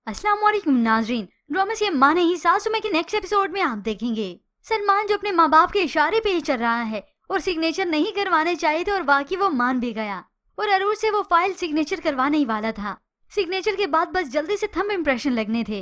अस्सलाम वालेकुम नाजरीन, ड्रामा से माँ नहीं सासू में के नेक्स्ट एपिसोड में आप देखेंगे सलमान जो अपने माँ बाप के इशारे पे ही चल रहा है और सिग्नेचर नहीं करवाने चाहिए थे और वाकई वो मान भी गया और अरूज से वो फाइल सिग्नेचर करवाने ही वाला था। सिग्नेचर के बाद बस जल्दी से थंब इम्प्रेशन लगने थे,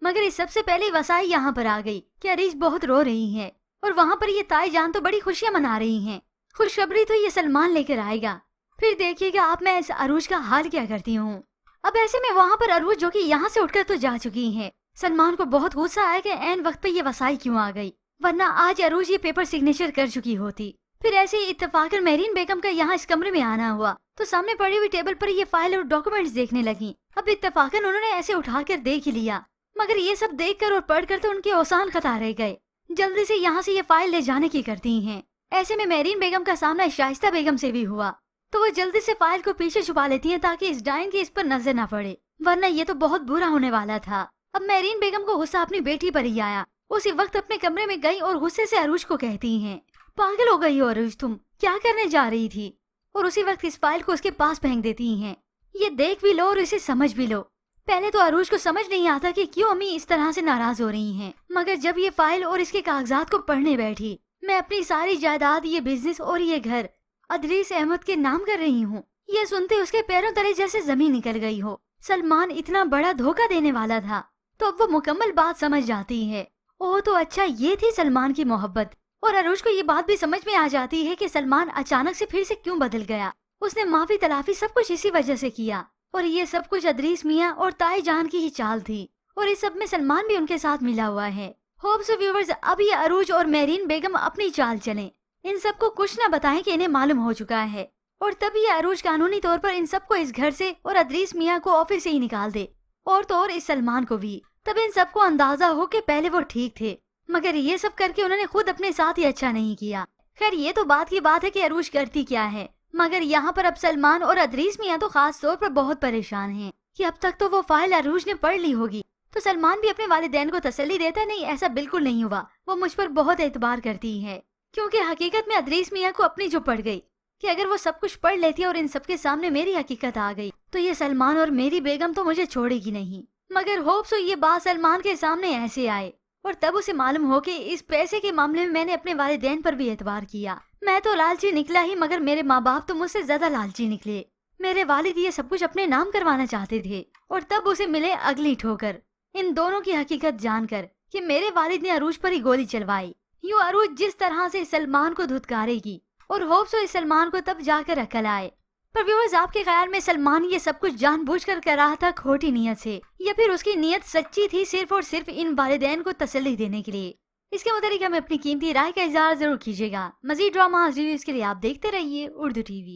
मगर इस सबसे पहले वसाई यहाँ पर आ गई कि अरीज बहुत रो रही है और वहाँ पर ये ताई जान तो बड़ी खुशियाँ मना रही हैं। खुशखबरी तो ये सलमान लेकर आएगा, फिर देखिएगा आप मैं इस अरूज का हाल क्या करती हूँ। अब ऐसे में वहाँ पर अरूज जो कि यहाँ से उठकर तो जा चुकी है, सलमान को बहुत गुस्सा आया कि ऐन वक्त पे ये वसाई क्यों आ गई, वरना आज अरूज ये पेपर सिग्नेचर कर चुकी होती। फिर ऐसे ही इत्तेफाकन मेरीन बेगम का यहाँ इस कमरे में आना हुआ तो सामने पड़ी हुई टेबल पर ये फाइल और डॉक्यूमेंट्स देखने लगी। अब इत्तेफाकन उन्होंने ऐसे उठाकर देख ही लिया, मगर ये सब देखकर और पढ़कर तो उनके औसान खता रह गए। जल्दी से यहाँ से ये फाइल ले जाने की करती हैं। ऐसे में मेरीन बेगम का सामना शाइस्ता बेगम से भी हुआ तो वो जल्दी से फाइल को पीछे छुपा लेती हैं ताकि इस डाइन की इस पर नजर न पड़े, वरना ये तो बहुत बुरा होने वाला था। अब मेरीन बेगम को गुस्सा अपनी बेटी पर ही आया। उसी वक्त अपने कमरे में गई और गुस्से से अरूज को कहती हैं, पागल हो गई हो अरूज, तुम क्या करने जा रही थी। और उसी वक्त इस फाइल को उसके पास फेंक देती हैं। ये देख भी लो और इसे समझ भी लो। पहले तो अरूज को समझ नहीं आता कि क्यों अम्मी इस तरह से नाराज हो रही हैं, मगर जब ये फाइल और इसके कागजात को पढ़ने बैठी, मैं अपनी सारी जायदाद, ये बिजनेस और ये घर अदरीस अहमद के नाम कर रही हूँ। ये सुनते उसके पैरों तले जैसे जमीन निकल गई हो। सलमान इतना बड़ा धोखा देने वाला था तो अब वो मुकम्मल बात समझ जाती है। ओह तो अच्छा, ये थी सलमान की मोहब्बत। और अरूज को ये बात भी समझ में आ जाती है कि सलमान अचानक से फिर से क्यों बदल गया। उसने माफी तलाफी सब कुछ इसी वजह से किया और ये सब कुछ अदरीस मियाँ और ताई जान की ही चाल थी और इस सब में सलमान भी उनके साथ मिला हुआ है। होप्स व्यूवर्स, अब ये अरूज और मेरीन बेगम अपनी चाल चलें, इन सबको कुछ न बताएं कि इन्हें मालूम हो चुका है और तब ये अरूज कानूनी तौर पर इन सबको इस घर से और अदरीस मियाँ को ऑफिस से ही निकाल दे और तो और इस सलमान को भी। तब इन सबको अंदाजा हो कि पहले वो ठीक थे, मगर ये सब करके उन्होंने खुद अपने साथ ही अच्छा नहीं किया। खैर ये तो बात की बात है कि अरूज करती क्या है, मगर यहाँ पर अब सलमान और अदरीस मियाँ तो खास तौर पर बहुत परेशान हैं कि अब तक तो वो फाइल अरूज ने पढ़ ली होगी। तो सलमान भी अपने वालिदैन को तसल्ली देता, नहीं ऐसा बिल्कुल नहीं हुआ, वो मुझ पर बहुत एतबार करती है, क्योंकि हकीकत में अदरीस मियाँ को अपनी जो पड़ गई कि अगर वो सब कुछ पढ़ लेती और इन सबके सामने मेरी हकीकत आ गई तो ये सलमान और मेरी बेगम तो मुझे छोड़ेगी नहीं। मगर होप्स ये बात सलमान के सामने ऐसे आए और तब उसे मालूम हो कि इस पैसे के मामले में मैंने अपने वालिदैन पर भी एतबार किया। मैं तो लालची निकला ही, मगर मेरे माँ बाप तो मुझसे ज्यादा लालची निकले। मेरे वालिद ये सब कुछ अपने नाम करवाना चाहते थे और तब उसे मिले अगली ठोकर, इन दोनों की हकीकत जानकर कि मेरे वालिद ने अरूज पर ही गोली चलवाई। यूँ अरूज जिस तरह से सलमान को धुतकारेगी और होप्स इस सलमान को तब जाकर अकल आए। पर व्यूअर्स, आपके ख्याल में सलमान ये सब कुछ जानबूझकर कर रहा था खोटी नीयत से, या फिर उसकी नीयत सच्ची थी सिर्फ और सिर्फ इन वालिदैन को तसल्ली देने के लिए? इसके मुताबिक हमें अपनी कीमती राय का इज़हार जरूर कीजिएगा। मजीद ड्रामा रिव्यूज के लिए आप देखते रहिए उर्दू टीवी।